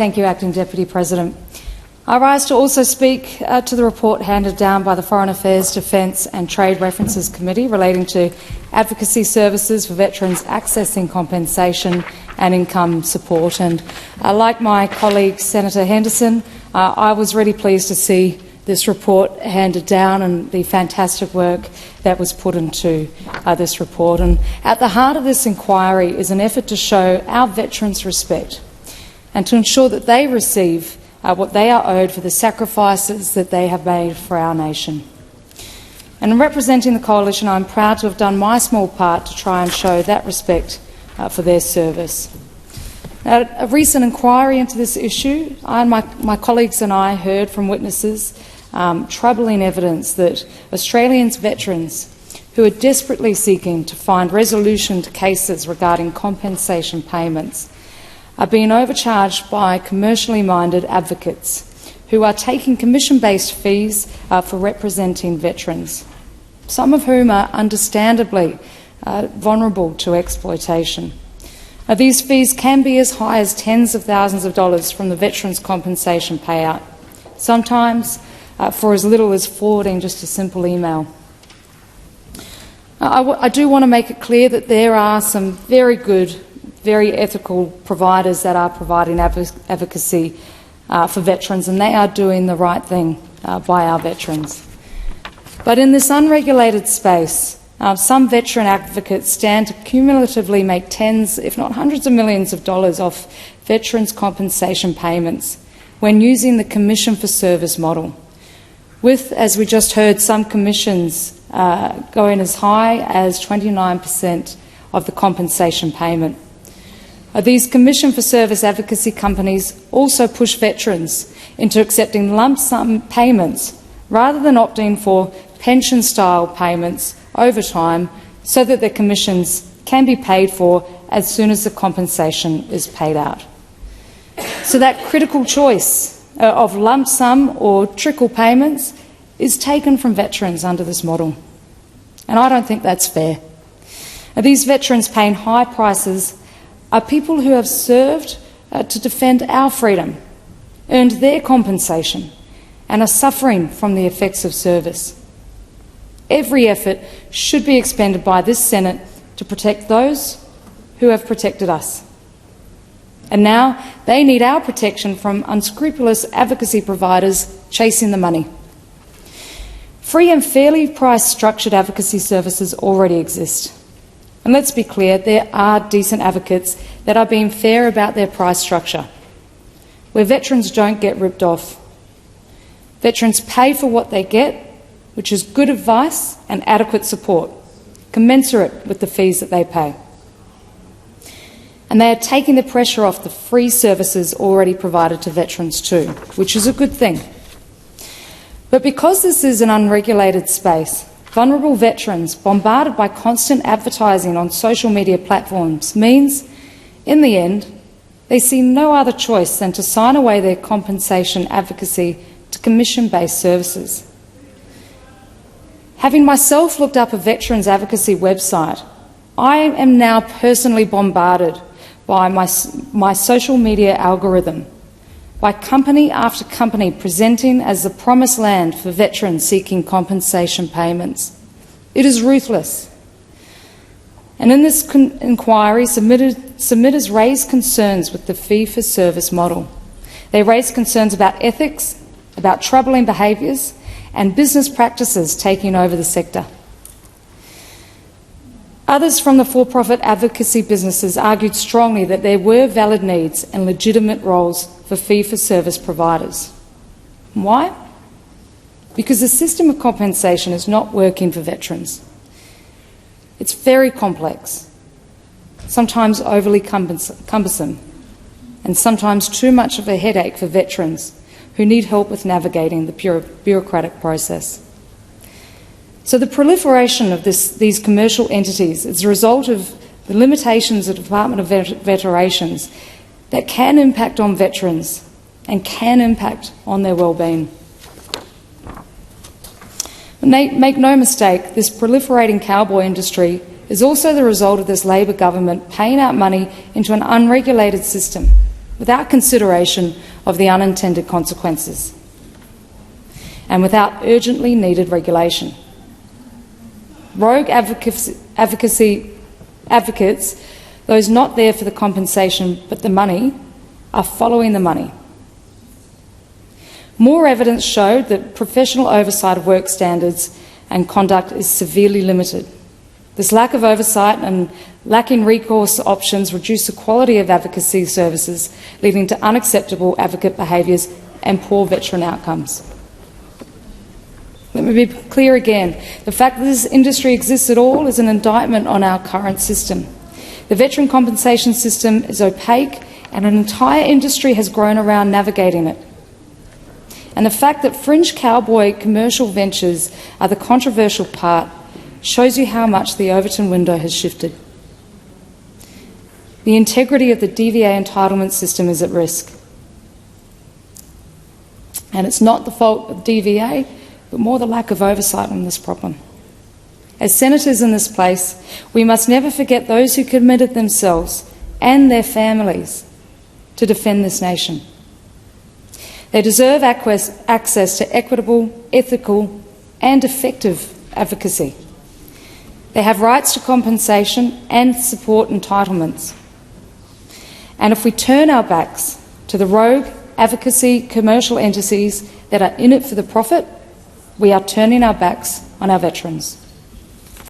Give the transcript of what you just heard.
Thank you, Acting Deputy President. I rise to also speak to the report handed down by the Foreign Affairs, Defence and Trade References Committee relating to advocacy services for veterans accessing compensation and income support. And like my colleague Senator Henderson, I was really pleased to see this report handed down and the fantastic work that was put into this report. And at the heart of this inquiry is an effort to show our veterans respect and to ensure that they receive what they are owed for the sacrifices that they have made for our nation. And in representing the Coalition, I'm proud to have done my small part to try and show that respect for their service. Now, a recent inquiry into this issue, my colleagues and I heard from witnesses troubling evidence that Australians veterans who are desperately seeking to find resolution to cases regarding compensation payments are being overcharged by commercially minded advocates who are taking commission-based fees for representing veterans, some of whom are understandably vulnerable to exploitation. These fees can be as high as tens of thousands of dollars from the veterans' compensation payout, sometimes for as little as forwarding just a simple email. I do want to make it clear that there are some very good, very ethical providers that are providing advocacy for veterans, and they are doing the right thing by our veterans. But in this unregulated space, some veteran advocates stand to cumulatively make tens, if not hundreds of millions of dollars off veterans' compensation payments when using the commission for service model, with, as we just heard, some commissions going as high as 29% of the compensation payment. These commission for service advocacy companies also push veterans into accepting lump sum payments rather than opting for pension-style payments over time so that their commissions can be paid for as soon as the compensation is paid out. So that critical choice of lump sum or trickle payments is taken from veterans under this model. And I don't think that's fair. These veterans paying high prices are people who have served to defend our freedom, earned their compensation, and are suffering from the effects of service. Every effort should be expended by this Senate to protect those who have protected us. And now they need our protection from unscrupulous advocacy providers chasing the money. Free and fairly priced structured advocacy services already exist. And let's be clear, there are decent advocates that are being fair about their price structure, where veterans don't get ripped off. Veterans pay for what they get, which is good advice and adequate support, commensurate with the fees that they pay. And they are taking the pressure off the free services already provided to veterans too, which is a good thing. But because this is an unregulated space, vulnerable veterans bombarded by constant advertising on social media platforms means, in the end, they see no other choice than to sign away their compensation advocacy to commission-based services. Having myself looked up a veterans advocacy website, I am now personally bombarded by my social media algorithm, by company after company presenting as the promised land for veterans seeking compensation payments. It is ruthless. And in this inquiry, submitters raised concerns with the fee-for-service model. They raised concerns about ethics, about troubling behaviours and business practices taking over the sector. Others from the for-profit advocacy businesses argued strongly that there were valid needs and legitimate roles for fee-for-service providers. Why? Because the system of compensation is not working for veterans. It's very complex, sometimes overly cumbersome, and sometimes too much of a headache for veterans who need help with navigating the bureaucratic process. So the proliferation of these commercial entities is a result of the limitations of the Department of Veterans that can impact on veterans and can impact on their well-being. Make no mistake, this proliferating cowboy industry is also the result of this Labor government paying out money into an unregulated system without consideration of the unintended consequences, and without urgently needed regulation. Rogue advocates, those not there for the compensation but the money, are following the money. More evidence showed that professional oversight of work standards and conduct is severely limited. This lack of oversight and lacking recourse options reduce the quality of advocacy services, leading to unacceptable advocate behaviours and poor veteran outcomes. Let me be clear again. The fact that this industry exists at all is an indictment on our current system. The veteran compensation system is opaque, and an entire industry has grown around navigating it. And the fact that fringe cowboy commercial ventures are the controversial part shows you how much the Overton window has shifted. The integrity of the DVA entitlement system is at risk. And it's not the fault of DVA, but more the lack of oversight on this problem. As senators in this place, we must never forget those who committed themselves and their families to defend this nation. They deserve access to equitable, ethical and effective advocacy. They have rights to compensation and support entitlements. And if we turn our backs to the rogue advocacy commercial entities that are in it for the profit, we are turning our backs on our veterans.